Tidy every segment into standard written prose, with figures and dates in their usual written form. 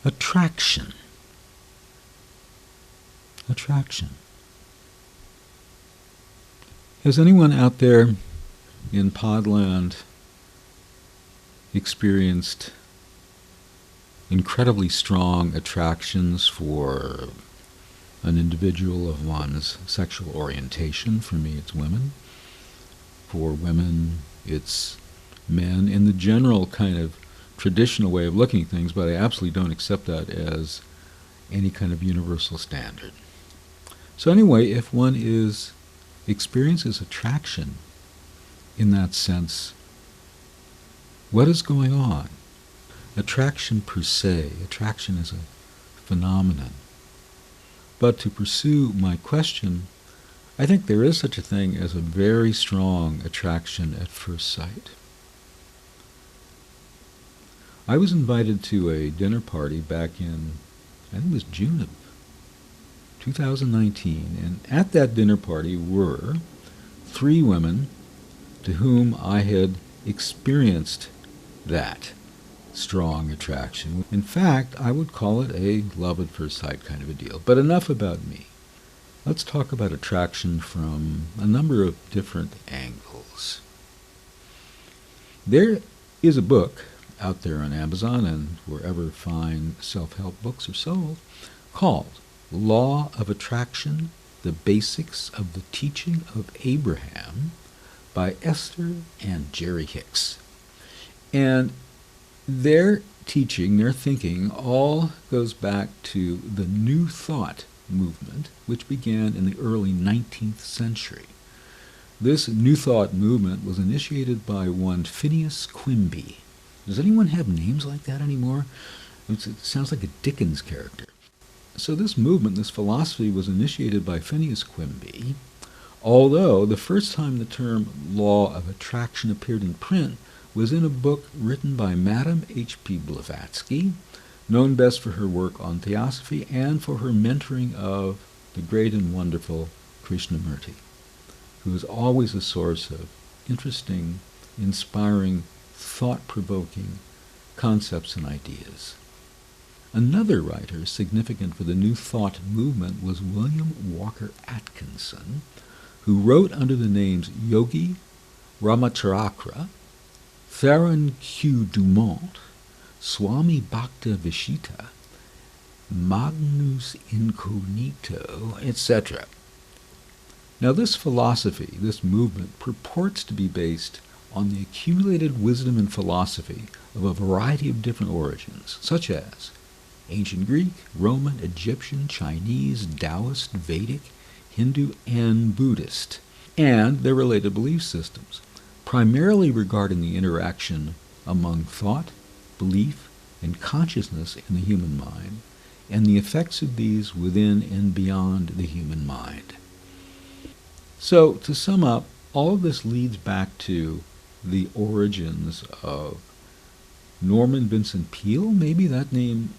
Attraction. Attraction. Has anyone out there in Podland experienced incredibly strong attractions for an individual of one's sexual orientation? For me, it's women. For women, it's men, in the general kind of traditional way of looking at things, but I absolutely don't accept that as any kind of universal standard. So anyway, if one experiences attraction in that sense, what is going on? Attraction per se, attraction is a phenomenon. But to pursue my question, I think there is such a thing as a very strong attraction at first sight. I was invited to a dinner party back in, I think it was June of 2019, and at that dinner party were 3 women to whom I had experienced that strong attraction. In fact, I would call it a love at first sight kind of a deal. But enough about me. Let's talk about attraction from a number of different angles. There is a book out there on Amazon and wherever fine self-help books are sold called Law of Attraction, The Basics of the Teaching of Abraham by Esther and Jerry Hicks. And their teaching, their thinking, all goes back to the New Thought movement, which began in the early 19th century. This New Thought movement was initiated by one Phineas Quimby. Does anyone have names like that anymore? It sounds like a Dickens character. So this movement, this philosophy, was initiated by Phineas Quimby, although the first time the term law of attraction appeared in print was in a book written by Madame H.P. Blavatsky, known best for her work on theosophy and for her mentoring of the great and wonderful Krishnamurti, who is always a source of interesting, inspiring, thought-provoking concepts and ideas. Another writer significant for the New Thought movement was William Walker Atkinson, who wrote under the names Yogi Ramacharaka, Theron Q. Dumont, Swami Bhakta Vishita, Magnus Incognito, etc. Now this philosophy, this movement, purports to be based on the accumulated wisdom and philosophy of a variety of different origins, such as ancient Greek, Roman, Egyptian, Chinese, Taoist, Vedic, Hindu, and Buddhist, and their related belief systems, primarily regarding the interaction among thought, belief, and consciousness in the human mind, and the effects of these within and beyond the human mind. So, to sum up, all of this leads back to the origins of Norman Vincent Peale. Maybe that name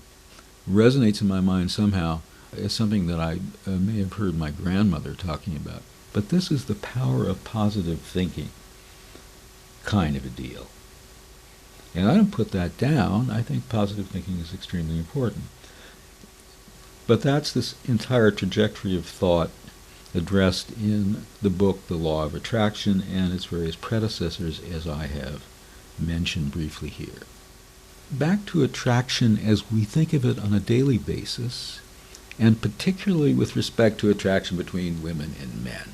resonates in my mind somehow as something that I may have heard my grandmother talking about. But this is the power of positive thinking kind of a deal. And I don't put that down. I think positive thinking is extremely important. But that's this entire trajectory of thought addressed in the book, The Law of Attraction, and its various predecessors, as I have mentioned briefly here. Back to attraction as we think of it on a daily basis, and particularly with respect to attraction between women and men.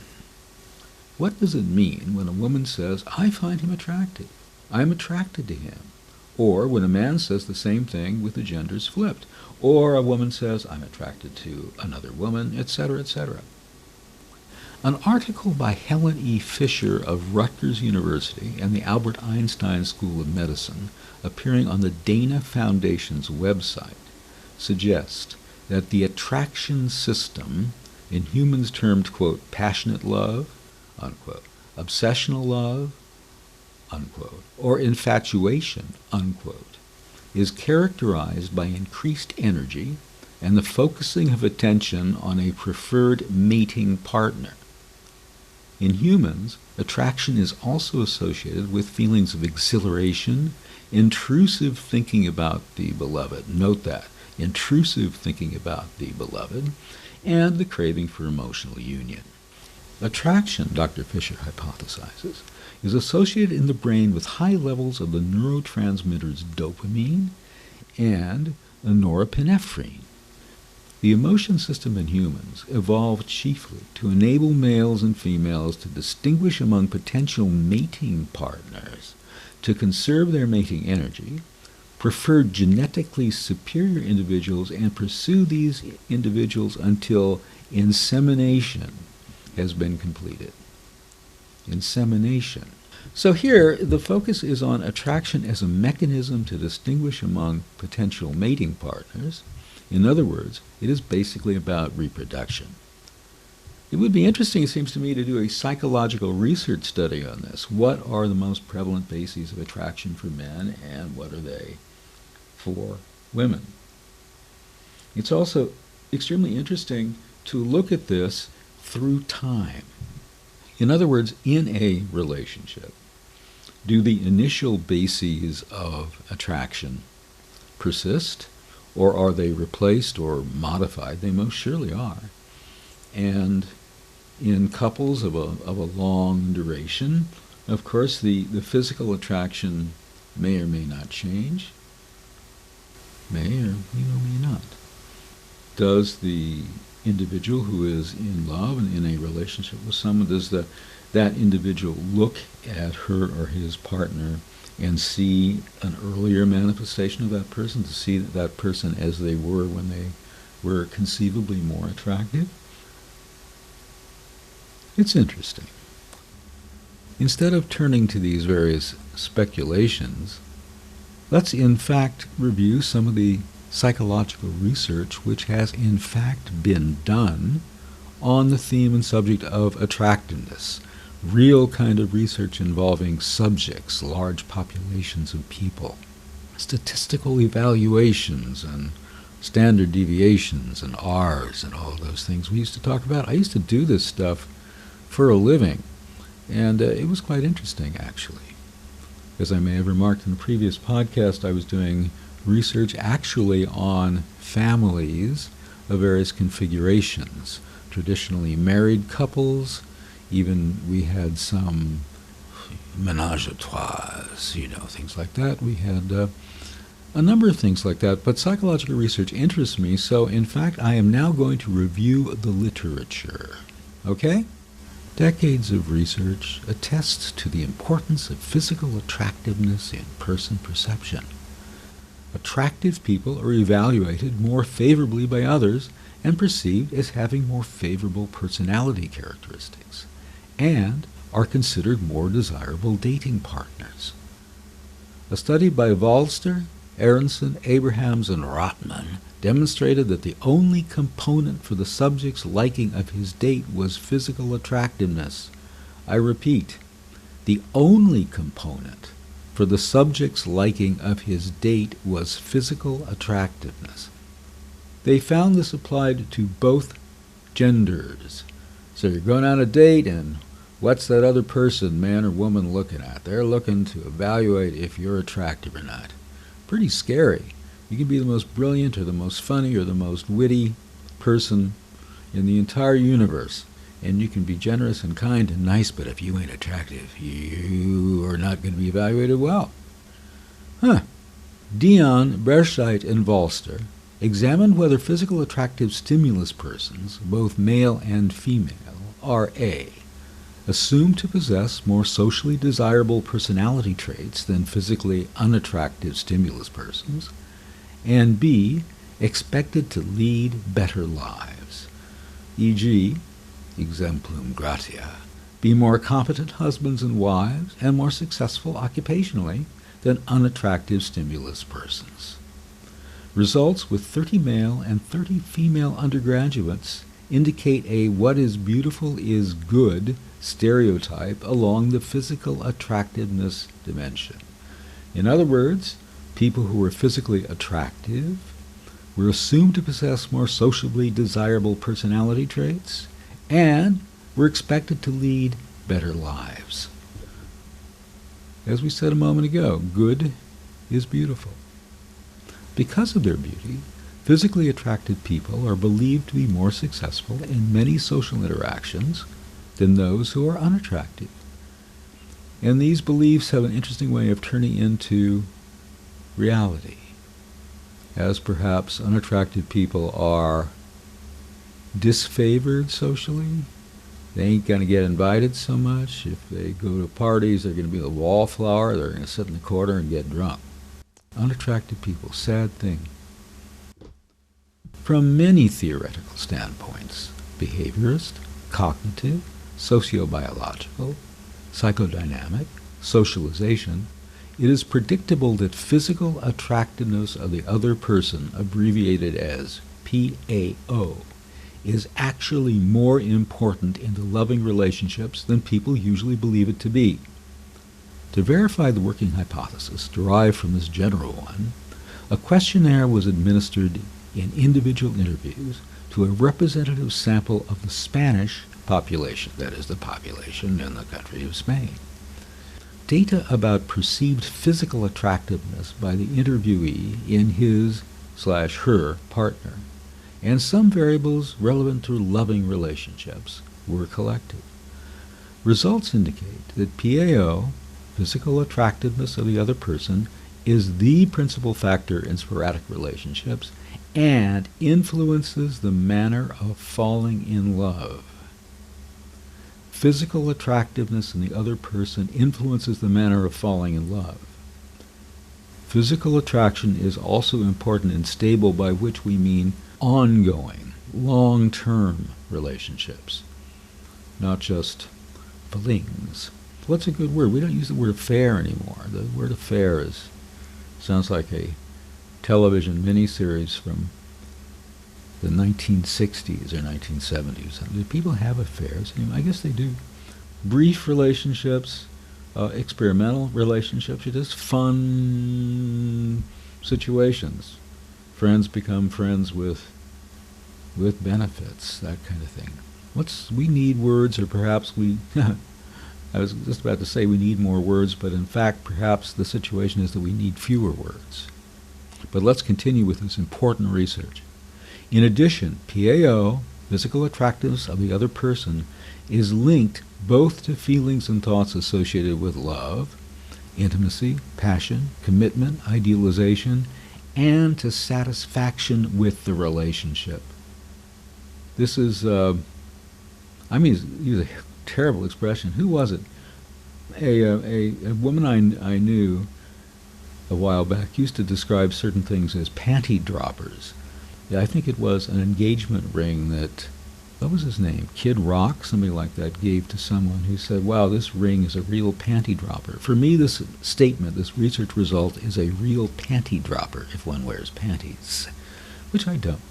What does it mean when a woman says, I find him attractive, I'm attracted to him? Or when a man says the same thing with the genders flipped. Or a woman says, I'm attracted to another woman, etc., etc. An article by Helen E. Fisher of Rutgers University and the Albert Einstein School of Medicine, appearing on the Dana Foundation's website, suggests that the attraction system, in humans termed, quote, passionate love, unquote, obsessional love, unquote, or infatuation, unquote, is characterized by increased energy and the focusing of attention on a preferred mating partner. In humans, attraction is also associated with feelings of exhilaration, intrusive thinking about the beloved. Note that. intrusive thinking about the beloved, and the craving for emotional union. Attraction, Dr. Fisher hypothesizes, is associated in the brain with high levels of the neurotransmitters dopamine and norepinephrine. The emotion system in humans evolved chiefly to enable males and females to distinguish among potential mating partners, to conserve their mating energy, prefer genetically superior individuals, and pursue these individuals until insemination has been completed. Insemination. So here, the focus is on attraction as a mechanism to distinguish among potential mating partners. In other words, it is basically about reproduction. It would be interesting, it seems to me, to do a psychological research study on this. What are the most prevalent bases of attraction for men, and what are they for women? It's also extremely interesting to look at this through time. In other words, in a relationship, do the initial bases of attraction persist, or are they replaced or modified? They most surely are. And in couples of a long duration, of course, the physical attraction may or may not change, may or may not. Does the individual who is in love and in a relationship with someone, does that individual look at her or his partner and see an earlier manifestation of that person, to see that person as they were when they were conceivably more attractive? It's interesting. Instead of turning to these various speculations, let's in fact review some of the psychological research which has in fact been done on the theme and subject of attractiveness. Real kind of research involving subjects, large populations of people, statistical evaluations and standard deviations and R's and all those things we used to talk about. I used to do this stuff for a living, and it was quite interesting, actually. As I may have remarked in the previous podcast, I was doing research actually on families of various configurations, traditionally married couples. Even we had some ménage à trois, things like that. We had a number of things like that, but psychological research interests me, so in fact I am now going to review the literature. Okay? Decades of research attest to the importance of physical attractiveness in person perception. Attractive people are evaluated more favorably by others and perceived as having more favorable personality characteristics, and are considered more desirable dating partners. A study by Waldo, Emerson, Abrahams, and Rotman demonstrated that the only component for the subject's liking of his date was physical attractiveness. I repeat, the only component for the subject's liking of his date was physical attractiveness. They found this applied to both genders. So you're going on a date, and what's that other person, man or woman, looking at? They're looking to evaluate if you're attractive or not. Pretty scary. You can be the most brilliant or the most funny or the most witty person in the entire universe, and you can be generous and kind and nice, but if you ain't attractive, you are not going to be evaluated well. Dion, Berscheit, and Walster examined whether physical attractive stimulus persons, both male and female, are A, assumed to possess more socially desirable personality traits than physically unattractive stimulus persons, and B, expected to lead better lives, e.g., exemplum gratia, be more competent husbands and wives, and more successful occupationally than unattractive stimulus persons. Results with 30 male and 30 female undergraduates indicate a what is beautiful is good stereotype along the physical attractiveness dimension. In other words, people who were physically attractive were assumed to possess more sociably desirable personality traits and were expected to lead better lives. As we said a moment ago, good is beautiful. Because of their beauty, Physically attracted people are believed to be more successful in many social interactions than those who are unattractive. And these beliefs have an interesting way of turning into reality, as perhaps unattractive people are disfavored socially. They ain't going to get invited so much. If they go to parties, they're going to be the wallflower. They're going to sit in the corner and get drunk. Unattractive people, sad thing. From many theoretical standpoints, behaviorist, cognitive, sociobiological, psychodynamic, socialization, it is predictable that physical attractiveness of the other person, abbreviated as PAO, is actually more important in the loving relationships than people usually believe it to be. To verify the working hypothesis derived from this general one, a questionnaire was administered in individual interviews to a representative sample of the Spanish population, that is, the population in the country of Spain. Data about perceived physical attractiveness by the interviewee in his/her partner, and some variables relevant to loving relationships were collected. Results indicate that PAO, physical attractiveness of the other person, is the principal factor in sporadic relationships and influences the manner of falling in love. Physical attractiveness in the other person influences the manner of falling in love. Physical attraction is also important and stable, by which we mean ongoing, long-term relationships, not just flings. What's a good word? We don't use the word affair anymore. The word affair sounds like a television miniseries from the 1960s or 1970s. Do people have affairs anymore? I guess they do. Brief relationships, experimental relationships, are just fun situations. Friends become friends with benefits, that kind of thing. We need words, or perhaps I was just about to say we need more words, but in fact perhaps the situation is that we need fewer words. But let's continue with this important research. In addition, PAO, physical attractiveness of the other person, is linked both to feelings and thoughts associated with love, intimacy, passion, commitment, idealization, and to satisfaction with the relationship. This is, use a terrible expression. Who was it? A woman I knew a while back used to describe certain things as panty droppers. I think it was an engagement ring that, what was his name? Kid Rock, somebody like that, gave to someone who said, wow, this ring is a real panty dropper. For me, this statement, this research result, is a real panty dropper if one wears panties, which I don't.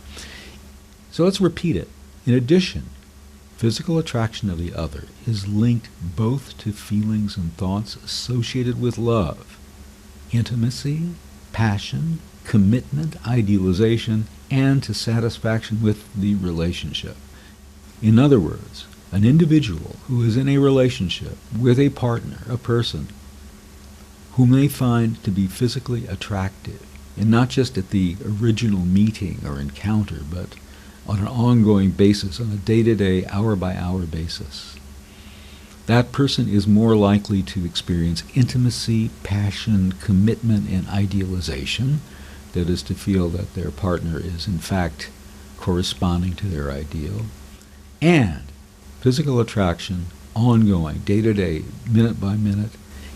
So let's repeat it. In addition, physical attraction of the other is linked both to feelings and thoughts associated with love, intimacy, passion, commitment, idealization, and to satisfaction with the relationship. In other words, an individual who is in a relationship with a partner, a person, whom they find to be physically attractive, and not just at the original meeting or encounter, but on an ongoing basis, on a day-to-day, hour-by-hour basis, that person is more likely to experience intimacy, passion, commitment, and idealization. That is, to feel that their partner is in fact corresponding to their ideal. And physical attraction, ongoing, day-to-day, minute by minute,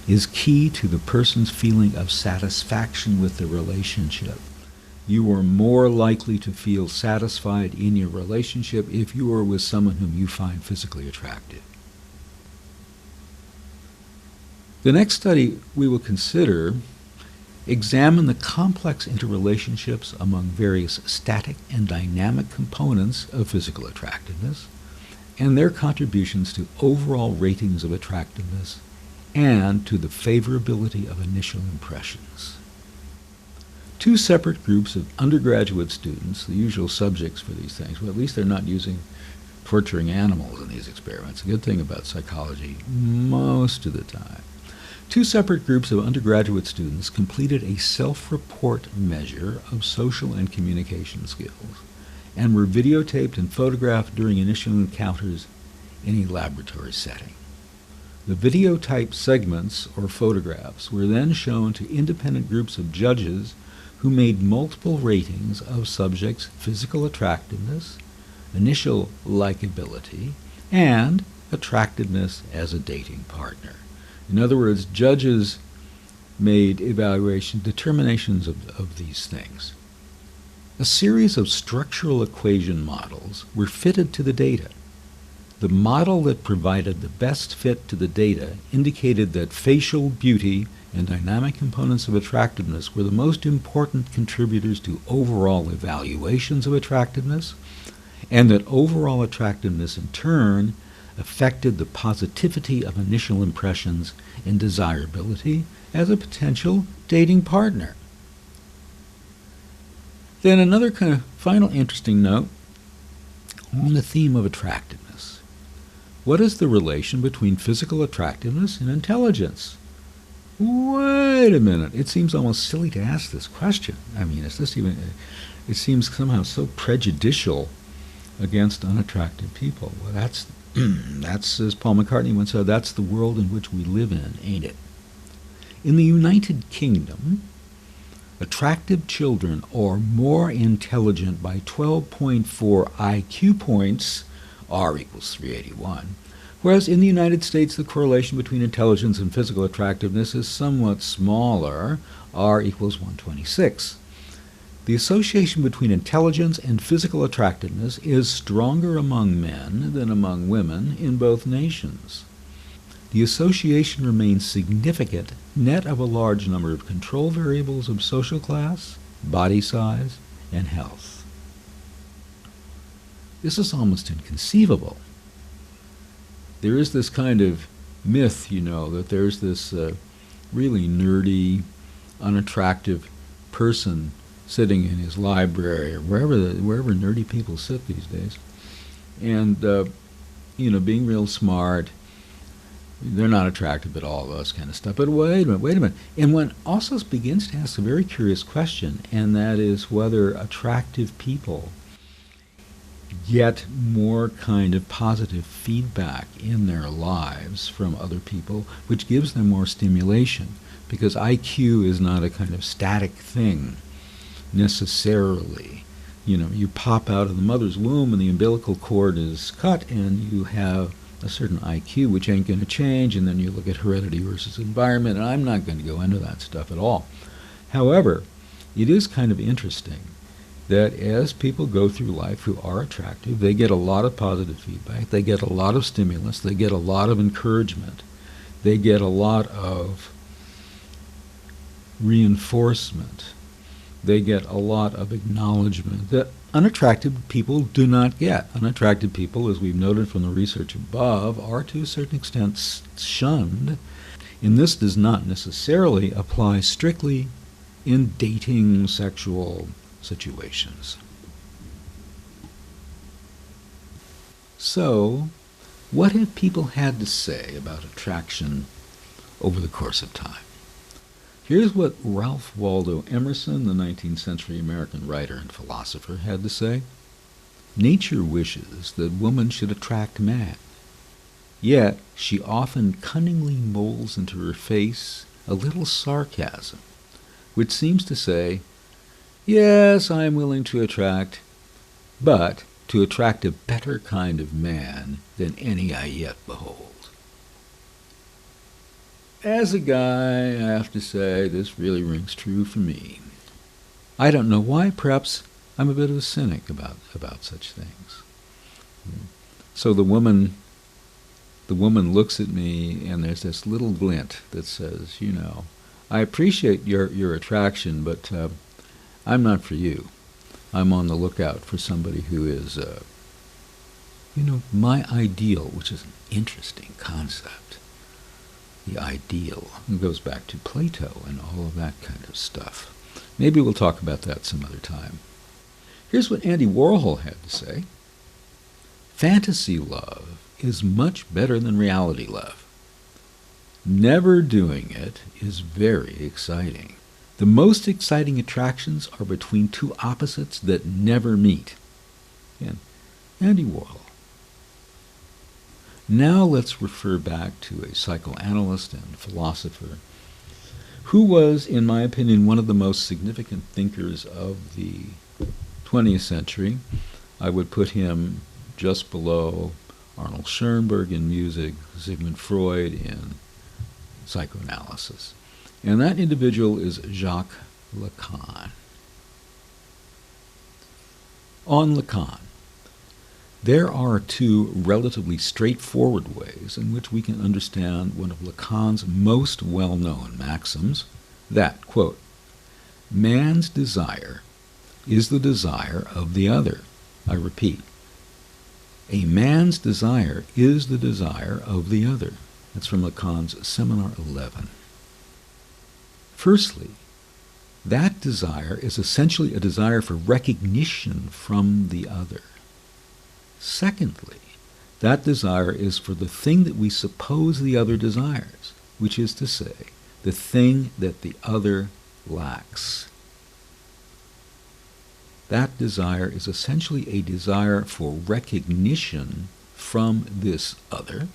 is key to the person's feeling of satisfaction with the relationship. You are more likely to feel satisfied in your relationship if you are with someone whom you find physically attractive. The next study we will consider examine the complex interrelationships among various static and dynamic components of physical attractiveness and their contributions to overall ratings of attractiveness and to the favorability of initial impressions. Two separate groups of undergraduate students, the usual subjects for these things, well, at least they're not using torturing animals in these experiments, a good thing about psychology most of the time. Two separate groups of undergraduate students completed a self-report measure of social and communication skills and were videotaped and photographed during initial encounters in a laboratory setting. The videotype segments or photographs were then shown to independent groups of judges who made multiple ratings of subjects' physical attractiveness, initial likability, and attractiveness as a dating partner. In other words, judges made determinations of these things. A series of structural equation models were fitted to the data. The model that provided the best fit to the data indicated that facial beauty and dynamic components of attractiveness were the most important contributors to overall evaluations of attractiveness, and that overall attractiveness in turn affected the positivity of initial impressions and desirability as a potential dating partner. Then another kind of final interesting note on the theme of attractiveness. What is the relation between physical attractiveness and intelligence? Wait a minute. It seems almost silly to ask this question. I mean, it seems somehow so prejudicial against unattractive people. Well, that's, as Paul McCartney once said, that's the world in which we live in, ain't it? In the United Kingdom, attractive children are more intelligent by 12.4 IQ points, R equals 381, whereas in the United States the correlation between intelligence and physical attractiveness is somewhat smaller, R equals 126. The association between intelligence and physical attractiveness is stronger among men than among women in both nations. The association remains significant net of a large number of control variables of social class, body size, and health. This is almost inconceivable. There is this kind of myth, that there's this really nerdy, unattractive person sitting in his library or wherever nerdy people sit these days, and being real smart. They're not attractive at all, those kind of stuff. But wait a minute. And one also begins to ask a very curious question, and that is whether attractive people get more kind of positive feedback in their lives from other people, which gives them more stimulation, because IQ is not a kind of static thing necessarily. You pop out of the mother's womb and the umbilical cord is cut and you have a certain IQ which ain't going to change, and then you look at heredity versus environment, and I'm not going to go into that stuff at all. However, it is kind of interesting that as people go through life who are attractive, they get a lot of positive feedback, they get a lot of stimulus, they get a lot of encouragement, they get a lot of reinforcement, they get a lot of acknowledgement that unattractive people do not get. Unattractive people, as we've noted from the research above, are to a certain extent shunned, and this does not necessarily apply strictly in dating sexual situations. So, what have people had to say about attraction over the course of time? Here's what Ralph Waldo Emerson, the 19th century American writer and philosopher, had to say. Nature wishes that woman should attract man, yet she often cunningly molds into her face a little sarcasm, which seems to say, yes, I am willing to attract, but to attract a better kind of man than any I yet behold. As a guy, I have to say, this really rings true for me. I don't know why. Perhaps I'm a bit of a cynic about such things. So the woman looks at me, and there's this little glint that says, I appreciate your attraction, but I'm not for you. I'm on the lookout for somebody who is, my ideal, which is an interesting concept. The ideal. It goes back to Plato and all of that kind of stuff. Maybe we'll talk about that some other time. Here's what Andy Warhol had to say. Fantasy love is much better than reality love. Never doing it is very exciting. The most exciting attractions are between two opposites that never meet. Again, Andy Warhol. Now let's refer back to a psychoanalyst and philosopher who was, in my opinion, one of the most significant thinkers of the 20th century. I would put him just below Arnold Schoenberg in music, Sigmund Freud in psychoanalysis. And that individual is Jacques Lacan. On Lacan, there are two relatively straightforward ways in which we can understand one of Lacan's most well-known maxims, that, quote, man's desire is the desire of the other. I repeat, a man's desire is the desire of the other. That's from Lacan's Seminar 11. Firstly, that desire is essentially a desire for recognition from the other. Secondly, that desire is for the thing that we suppose the other desires, which is to say, the thing that the other lacks. That desire is essentially a desire for recognition from this other.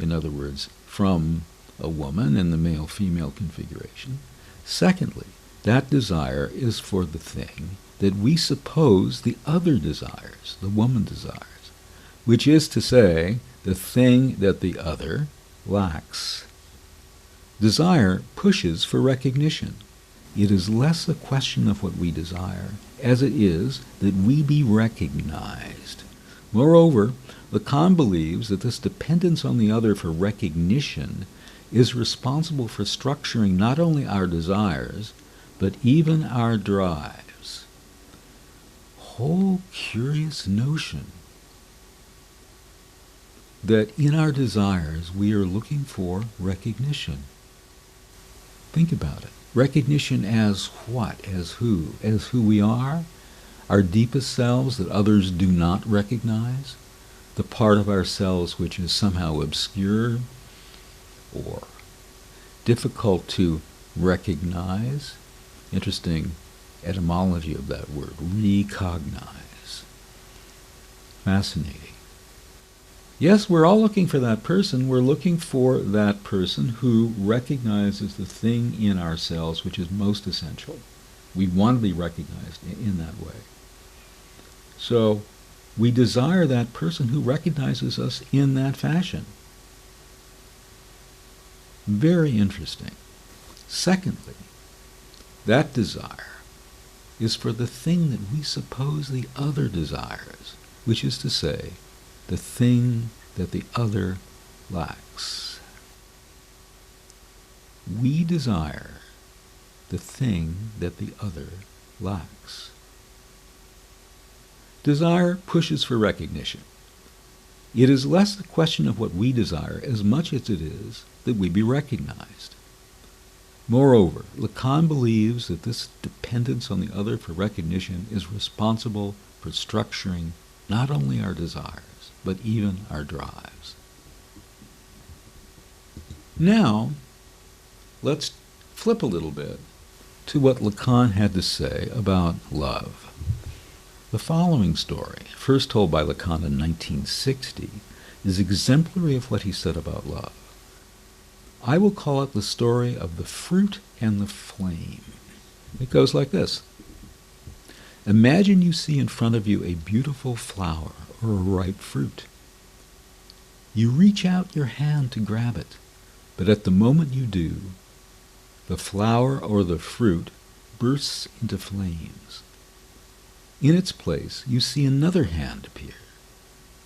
In other words, from a woman in the male-female configuration. Secondly, that desire is for the thing that we suppose the other desires, the woman desires, which is to say, the thing that the other lacks. Desire pushes for recognition. It is less a question of what we desire as it is that we be recognized. Moreover, Lacan believes that this dependence on the other for recognition is responsible for structuring not only our desires, but even our drives. Whole curious notion that in our desires we are looking for recognition. Think about it. Recognition as what? As who? As who we are? Our deepest selves that others do not recognize? The part of ourselves which is somehow obscure or difficult to recognize? Interesting etymology of that word, recognize. Fascinating. Yes, we're all looking for that person. We're looking for that person who recognizes the thing in ourselves which is most essential. We want to be recognized in that way. So we desire that person who recognizes us in that fashion. Very interesting. Secondly, that desire is for the thing that we suppose the other desires, which is to say, the thing that the other lacks. We desire the thing that the other lacks. Desire pushes for recognition. It is less a question of what we desire as much as it is that we be recognized. Moreover, Lacan believes that this dependence on the other for recognition is responsible for structuring not only our desires, but even our drives. Now, let's flip a little bit to what Lacan had to say about love. The following story, first told by Lacan in 1960, is exemplary of what he said about love. I will call it the story of the fruit and the flame. It goes like this. Imagine you see in front of you a beautiful flower or a ripe fruit. You reach out your hand to grab it, but at the moment you do, the flower or the fruit bursts into flames. In its place, you see another hand appear,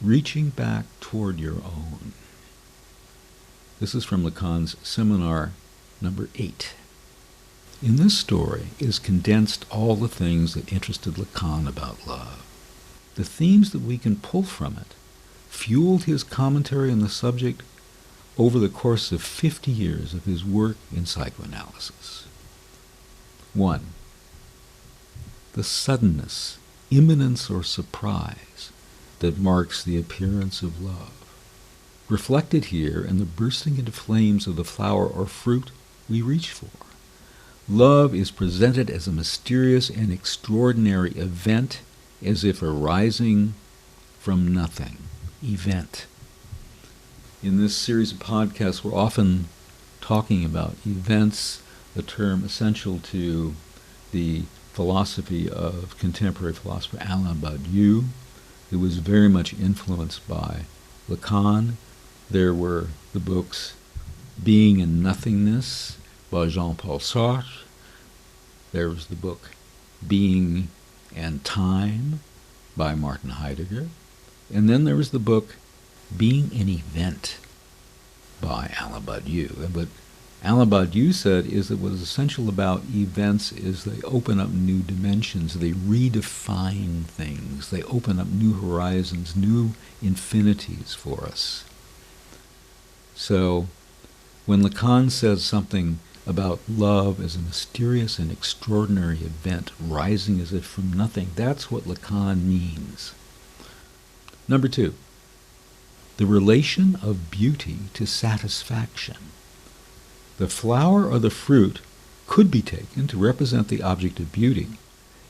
reaching back toward your own. This is from Lacan's Seminar number 8. In this story is condensed all the things that interested Lacan about love. The themes that we can pull from it fueled his commentary on the subject over the course of 50 years of his work in psychoanalysis. 1. The suddenness, imminence, or surprise that marks the appearance of love. reflected here in the bursting into flames of the flower or fruit we reach for. Love is presented as a mysterious and extraordinary event, as if arising from nothing. Event. In this series of podcasts, we're often talking about events, a term essential to the philosophy of contemporary philosopher Alain Badiou, who was very much influenced by Lacan. There were the books Being and Nothingness by Jean-Paul Sartre. There was the book Being and Time by Martin Heidegger. And then there was the book Being an Event by Alain Badiou. And what Alain Badiou said is that what is essential about events is they open up new dimensions, they redefine things, they open up new horizons, new infinities for us. So when Lacan says something about love as a mysterious and extraordinary event rising as if from nothing, that's what Lacan means. Number 2, the relation of beauty to satisfaction. The flower or the fruit could be taken to represent the object of beauty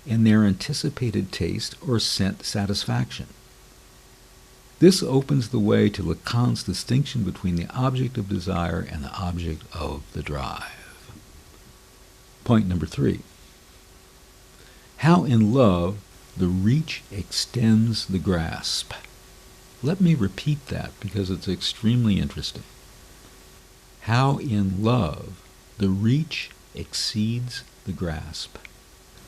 and their anticipated taste or scent satisfaction. This opens the way to Lacan's distinction between the object of desire and the object of the drive. Point number 3. How in love the reach extends the grasp. Let me repeat that because it's extremely interesting. How in love the reach exceeds the grasp.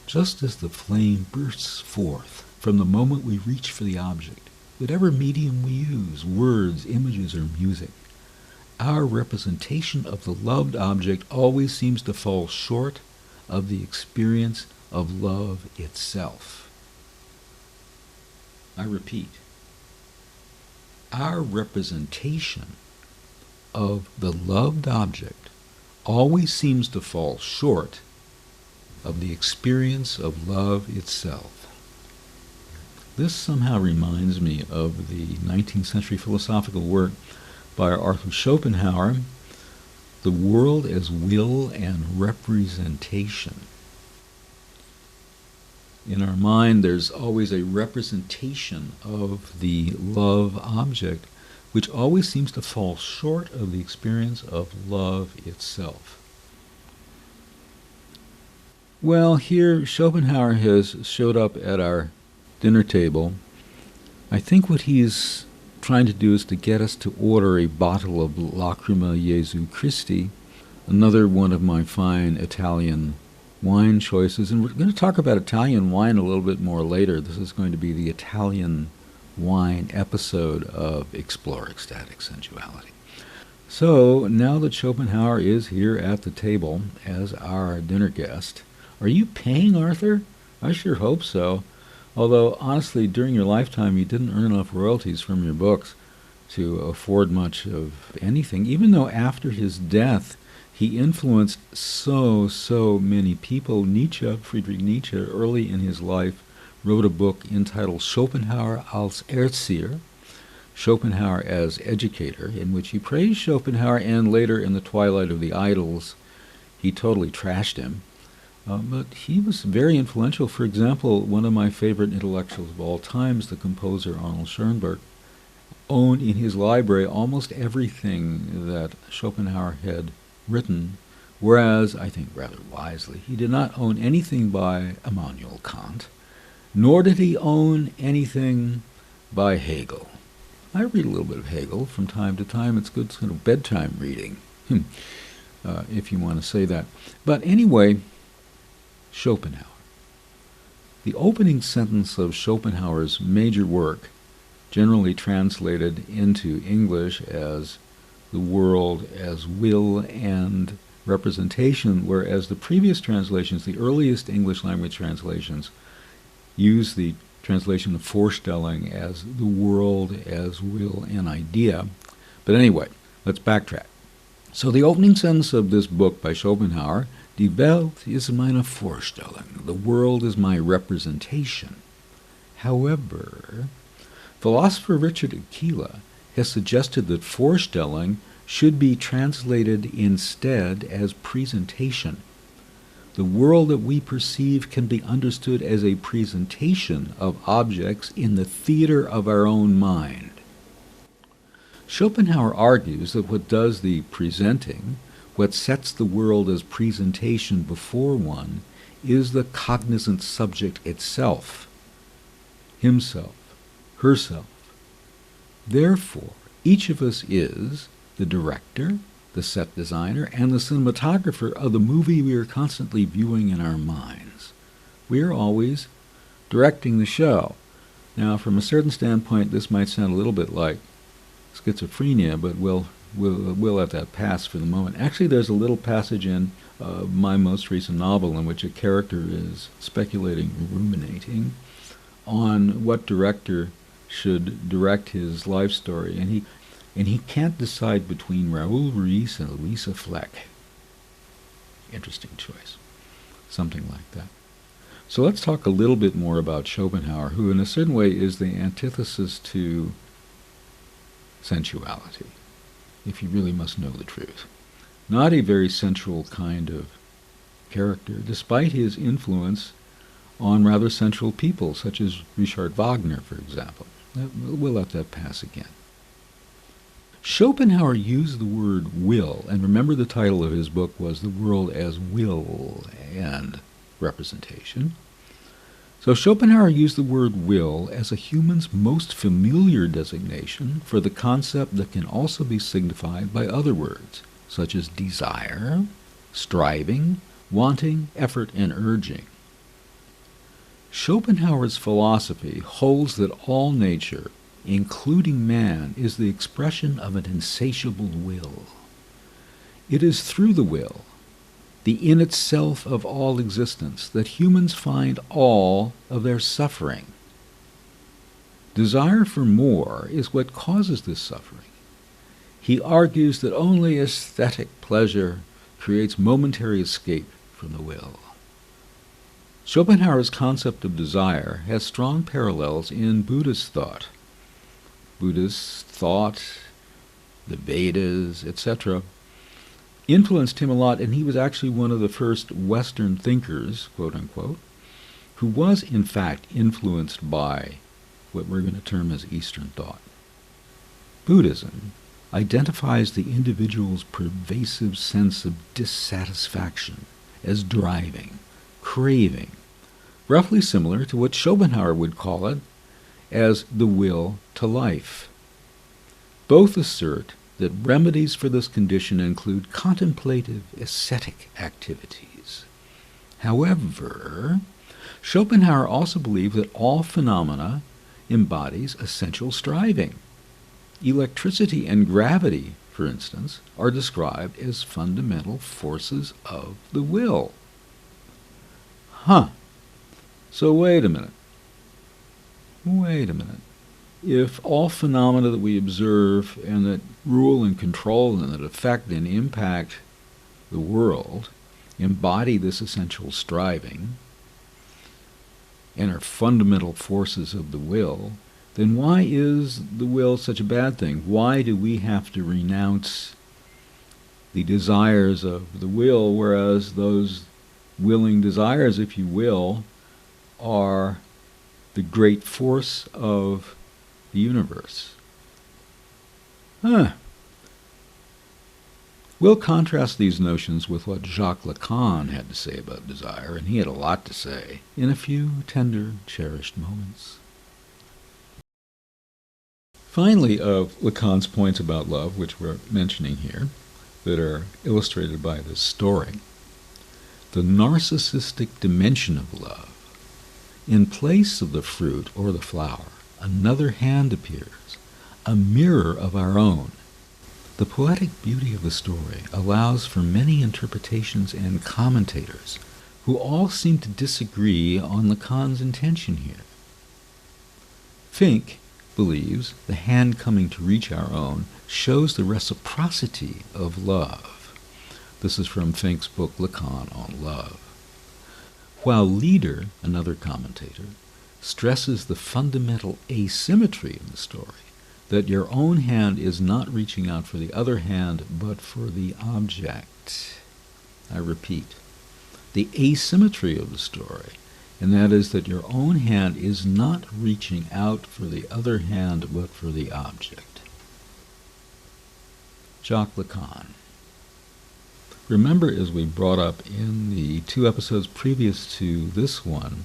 Just as the flame bursts forth from the moment we reach for the object, whatever medium we use, words, images, or music, our representation of the loved object always seems to fall short of the experience of love itself. I repeat, our representation of the loved object always seems to fall short of the experience of love itself. This somehow reminds me of the 19th century philosophical work by Arthur Schopenhauer, The World as Will and Representation. In our mind, there's always a representation of the love object, which always seems to fall short of the experience of love itself. Well, here Schopenhauer has showed up at our dinner table. I think what he's trying to do is to get us to order a bottle of Lacrima Jesu Christi, another one of my fine Italian wine choices. And we're going to talk about Italian wine a little bit more later. This is going to be the Italian wine episode of Explore Ecstatic Sensuality. So now that Schopenhauer is here at the table as our dinner guest, are you paying Arthur? I sure hope so. Although, honestly, during your lifetime, you didn't earn enough royalties from your books to afford much of anything, even though after his death, he influenced so many people. Friedrich Nietzsche, early in his life, wrote a book entitled Schopenhauer als Erzieher, Schopenhauer as Educator, in which he praised Schopenhauer, and later in The Twilight of the Idols, he totally trashed him. But he was very influential. For example, one of my favorite intellectuals of all times, the composer Arnold Schoenberg, owned in his library almost everything that Schopenhauer had written, whereas, I think rather wisely, he did not own anything by Immanuel Kant, nor did he own anything by Hegel. I read a little bit of Hegel from time to time. It's good sort of bedtime reading, if you want to say that. But anyway, Schopenhauer. The opening sentence of Schopenhauer's major work, generally translated into English as the world as will and representation, whereas the previous translations, the earliest English language translations, use the translation of Vorstellung as the world as will and idea. But anyway, let's backtrack. So the opening sentence of this book by Schopenhauer, Die Welt ist meine Vorstellung, the world is my representation. However, philosopher Richard Aquila has suggested that Vorstellung should be translated instead as presentation. The world that we perceive can be understood as a presentation of objects in the theater of our own mind. Schopenhauer argues that what does the presenting, what sets the world as presentation before one, is the cognizant subject itself, himself, herself. Therefore, each of us is the director, the set designer, and the cinematographer of the movie we are constantly viewing in our minds. We are always directing the show. Now, from a certain standpoint, this might sound a little bit like schizophrenia, but we'll let that pass for the moment. Actually, there's a little passage in my most recent novel in which a character is speculating, ruminating on what director should direct his life story, and he can't decide between Raoul Ruiz and Louisa Fleck. Interesting choice. Something like that. So let's talk a little bit more about Schopenhauer, who in a certain way is the antithesis to sensuality, if you really must know the truth. Not a very sensual kind of character, despite his influence on rather sensual people, such as Richard Wagner, for example. We'll let that pass again. Schopenhauer used the word will, and remember the title of his book was The World as Will and Representation. So Schopenhauer used the word will as a human's most familiar designation for the concept that can also be signified by other words, such as desire, striving, wanting, effort, and urging. Schopenhauer's philosophy holds that all nature, including man, is the expression of an insatiable will. It is through the will, the in itself of all existence, that humans find all of their suffering. Desire for more is what causes this suffering. He argues that only aesthetic pleasure creates momentary escape from the will. Schopenhauer's concept of desire has strong parallels in Buddhist thought. Buddhist thought, the Vedas, etc., influenced him a lot, and he was actually one of the first Western thinkers, quote-unquote, who was in fact influenced by what we're going to term as Eastern thought. Buddhism identifies the individual's pervasive sense of dissatisfaction as driving, craving, roughly similar to what Schopenhauer would call it as the will to life. Both assert that remedies for this condition include contemplative, ascetic activities. However, Schopenhauer also believed that all phenomena embodies essential striving. Electricity and gravity, for instance, are described as fundamental forces of the will. So wait a minute. If all phenomena that we observe and that rule and control and that affect and impact the world embody this essential striving and are fundamental forces of the will, then why is the will such a bad thing? Why do we have to renounce the desires of the will, whereas those willing desires, if you will, are the great force of the universe? We'll contrast these notions with what Jacques Lacan had to say about desire, and he had a lot to say, in a few tender, cherished moments. Finally, of Lacan's points about love, which we're mentioning here, that are illustrated by this story, the narcissistic dimension of love. In place of the fruit or the flower, another hand appears, a mirror of our own. The poetic beauty of the story allows for many interpretations and commentators who all seem to disagree on Lacan's intention here. Fink believes the hand coming to reach our own shows the reciprocity of love. This is from Fink's book Lacan on Love. While Lieder, another commentator, stresses the fundamental asymmetry in the story, that your own hand is not reaching out for the other hand, but for the object. I repeat, the asymmetry of the story, and that is that your own hand is not reaching out for the other hand, but for the object. Jacques Lacan. Remember, as we brought up in the 2 episodes previous to this one,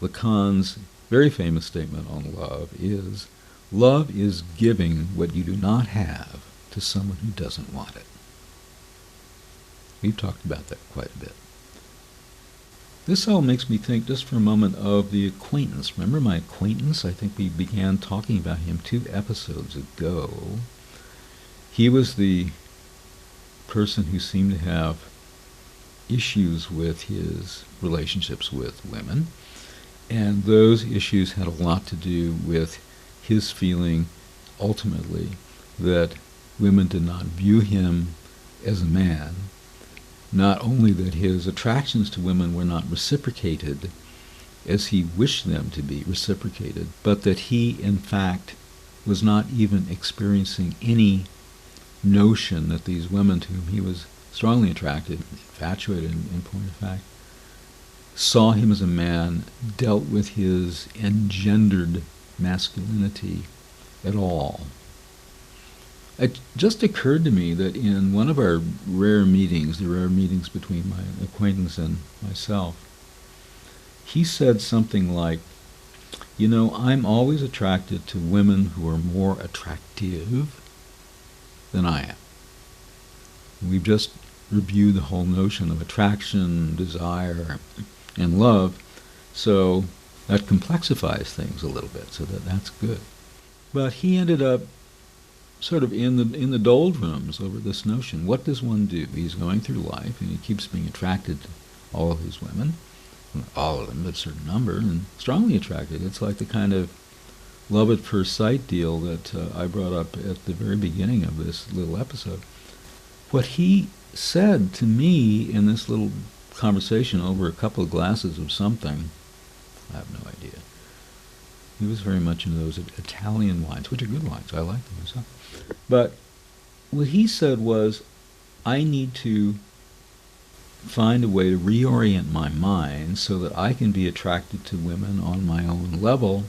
Lacan's very famous statement on love is giving what you do not have to someone who doesn't want it. We've talked about that quite a bit. This all makes me think just for a moment of the acquaintance. Remember my acquaintance? I think we began talking about him 2 episodes ago. He was the person who seemed to have issues with his relationships with women, and those issues had a lot to do with his feeling ultimately that women did not view him as a man, not only that his attractions to women were not reciprocated as he wished them to be reciprocated, but that he in fact was not even experiencing any notion that these women to whom he was strongly attracted, infatuated in point of fact, saw him as a man, dealt with his engendered masculinity at all. It just occurred to me that in one of our rare meetings, the rare meetings between my acquaintance and myself, he said something like, you know, I'm always attracted to women who are more attractive than I am. We've just reviewed the whole notion of attraction, desire, and love, so that complexifies things a little bit, so that's good. But he ended up sort of in the doldrums over this notion. What does one do? He's going through life, and he keeps being attracted to all of these women, not all of them, but a certain number, and strongly attracted. It's like the kind of love at first sight deal that I brought up at the very beginning of this little episode. What he said to me in this little conversation over a couple of glasses of something, I have no idea. He was very much into those Italian wines, which are good wines. I like them myself. But what he said was, I need to find a way to reorient my mind so that I can be attracted to women on my own level.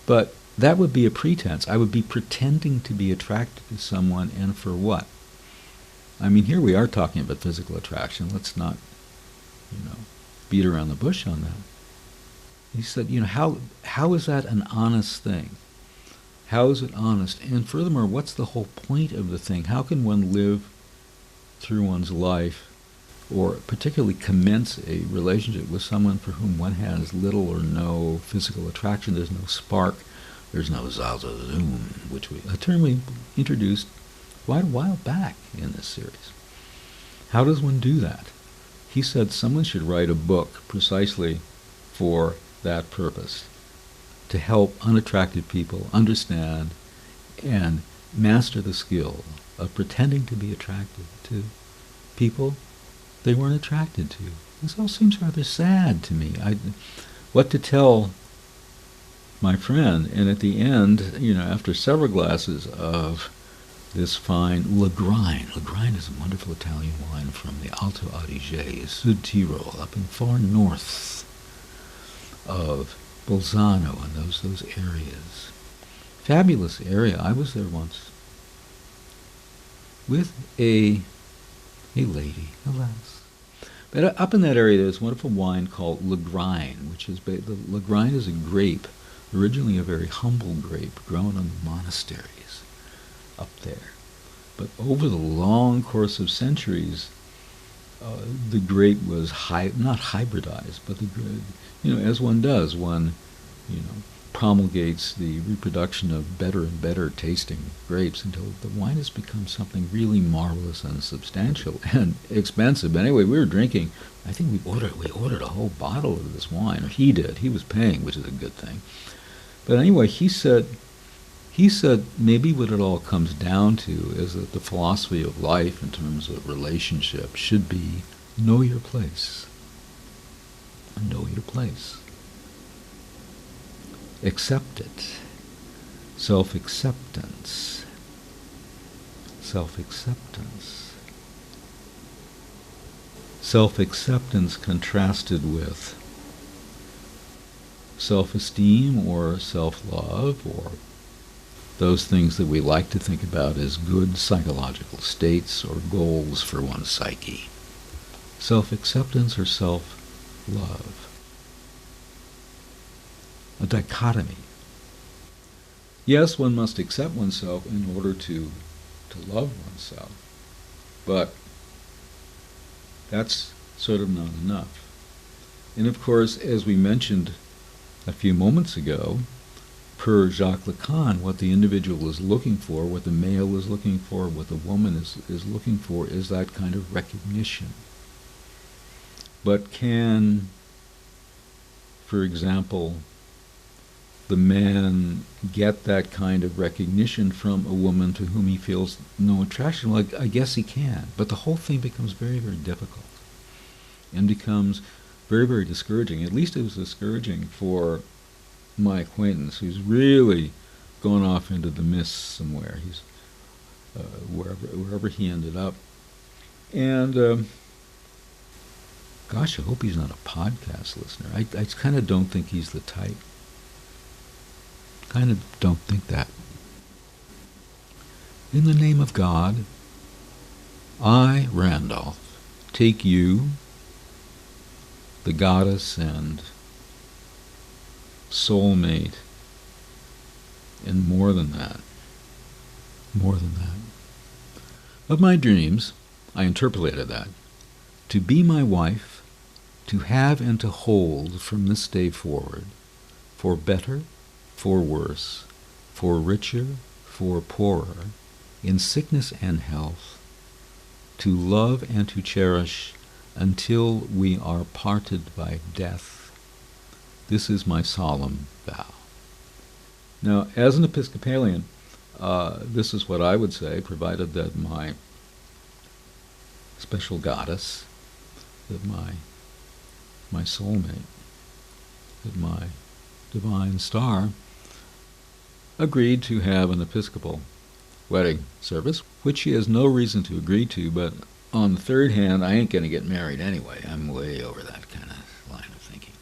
But that would be a pretense. I would be pretending to be attracted to someone, and for what? I mean, here we are talking about physical attraction. Let's not, beat around the bush on that. He said, how is that an honest thing? How is it honest? And furthermore, what's the whole point of the thing? How can one live through one's life, or particularly commence a relationship with someone for whom one has little or no physical attraction? There's no spark. There's no zazazoom, a term we introduced quite a while back in this series. How does one do that? He said someone should write a book precisely for that purpose, to help unattractive people understand and master the skill of pretending to be attracted to people they weren't attracted to. This all seems rather sad to me. What to tell my friend? And at the end, after several glasses of this fine Lagrein. Lagrein is a wonderful Italian wine from the Alto Adige, Sud Tyrol, up in far north of Bolzano and those areas. Fabulous area. I was there once with a lady, alas. But up in that area there's a wonderful wine called Lagrein, which is, Lagrein is a grape, originally a very humble grape, grown in the monasteries up there. But over the long course of centuries, the grape was not hybridized, but as one does, one promulgates the reproduction of better and better tasting grapes until the wine has become something really marvelous and substantial and expensive. But anyway, we were drinking. I think we ordered a whole bottle of this wine, or he did. He was paying, which is a good thing. But anyway, he said maybe what it all comes down to is that the philosophy of life in terms of relationship should be know your place. Know your place. Accept it. self-acceptance. Self-acceptance. Self-acceptance contrasted with self-esteem or self-love, or those things that we like to think about as good psychological states or goals for one's psyche. Self-acceptance or self-love. A dichotomy. Yes, one must accept oneself in order to love oneself, but that's sort of not enough. And of course, as we mentioned a few moments ago, per Jacques Lacan, what the individual is looking for, what the male is looking for, what the woman is looking for, is that kind of recognition. But can, for example, the man get that kind of recognition from a woman to whom he feels no attraction? Well, I guess he can, but the whole thing becomes very, very difficult and becomes very, very discouraging. At least it was discouraging for my acquaintance, who's really gone off into the mists somewhere. He's wherever he ended up. And gosh, I hope he's not a podcast listener. I kind of don't think he's the type. Kind of don't think that. In the name of God, I, Randolph, take you, the goddess and soulmate, and more than that, of my dreams, I interpolated that, to be my wife, to have and to hold from this day forward, for better, for worse, for richer, for poorer, in sickness and health, to love and to cherish until we are parted by death. This is my solemn vow. Now, as an Episcopalian, this is what I would say, provided that my special goddess, that my soulmate, that my divine star agreed to have an Episcopal wedding service, which she has no reason to agree to, but on the third hand, I ain't going to get married anyway. I'm way over that kind of line of thinking.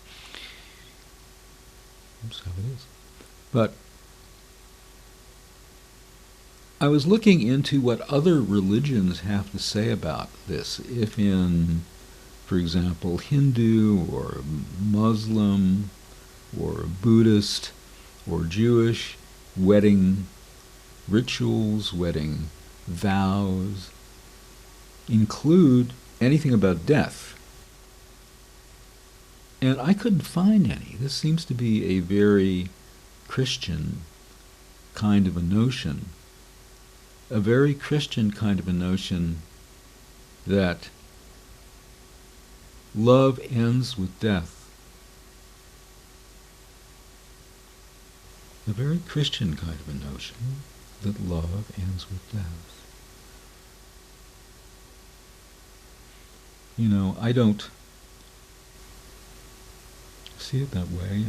That's how it is. But I was looking into what other religions have to say about this. If in, for example, Hindu or Muslim or Buddhist or Jewish wedding rituals, wedding vows, include anything about death. And I couldn't find any. This seems to be a very Christian kind of a notion. A very Christian kind of a notion that love ends with death. A very Christian kind of a notion that love ends with death. You know, I don't see it that way.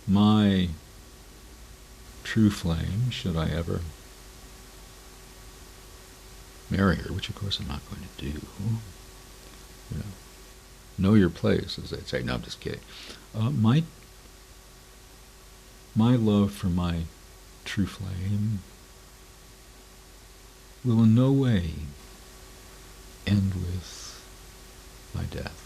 My true flame, should I ever marry her, which of course I'm not going to do, you know your place, as they say. No, I'm just kidding. My love for my true flame will in no way end with my death.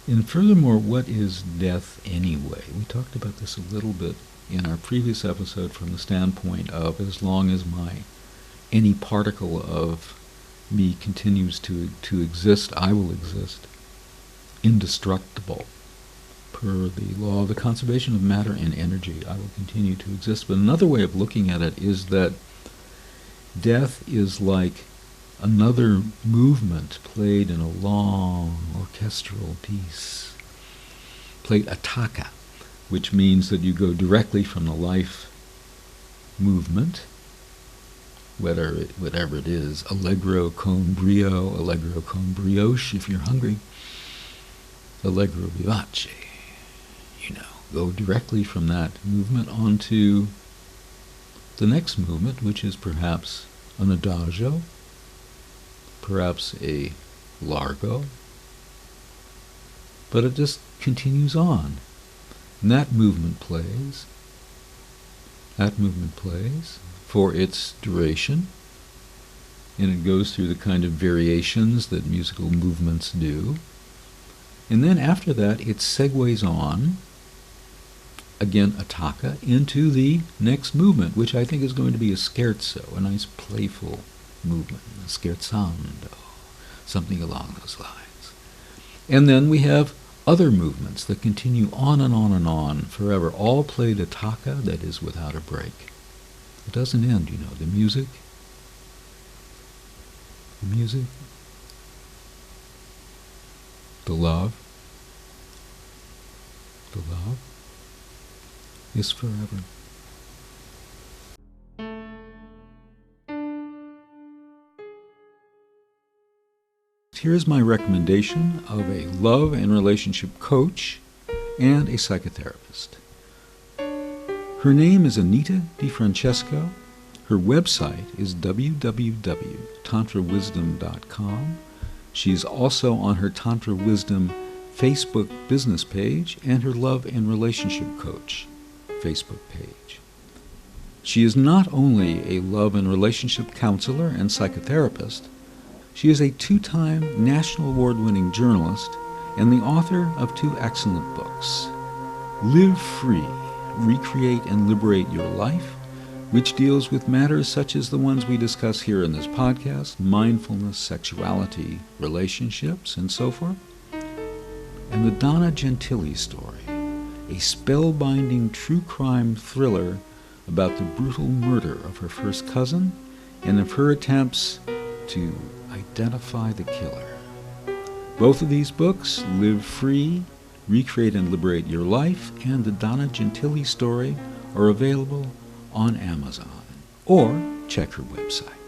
And furthermore, what is death anyway? We talked about this a little bit in our previous episode from the standpoint of, as long as any particle of me continues to exist, I will exist. Indestructible. Per the law of the conservation of matter and energy, I will continue to exist. But another way of looking at it is that death is like another movement played in a long orchestral piece, played attacca, which means that you go directly from the life movement, whatever it is, allegro con brio, allegro con brioche if you're hungry, allegro vivace, go directly from that movement onto the next movement, which is perhaps an adagio, perhaps a largo, but it just continues on. And that movement plays for its duration, and it goes through the kind of variations that musical movements do. And then after that, it segues on, again a tocca, into the next movement, which I think is going to be a scherzo, a nice playful movement, a scherzando, something along those lines. And then we have other movements that continue on and on and on forever, all played a tocca that is without a break. It doesn't end, the music, the love is forever. Here's my recommendation of a love and relationship coach and a psychotherapist. Her name is Anita DeFrancesco. Her website is www.tantrawisdom.com. She's also on her Tantra Wisdom Facebook business page and her Love and Relationship Coach Facebook page. She is not only a love and relationship counselor and psychotherapist, she is a 2-time National Award-winning journalist and the author of 2 excellent books, Live Free, Recreate and Liberate Your Life, which deals with matters such as the ones we discuss here in this podcast, mindfulness, sexuality, relationships, and so forth, and the Donna Gentili story, a spellbinding true crime thriller about the brutal murder of her first cousin and of her attempts to identify the killer. Both of these books, Live Free, Recreate and Liberate Your Life, and the Donna Gentili story, are available on Amazon, or check her website.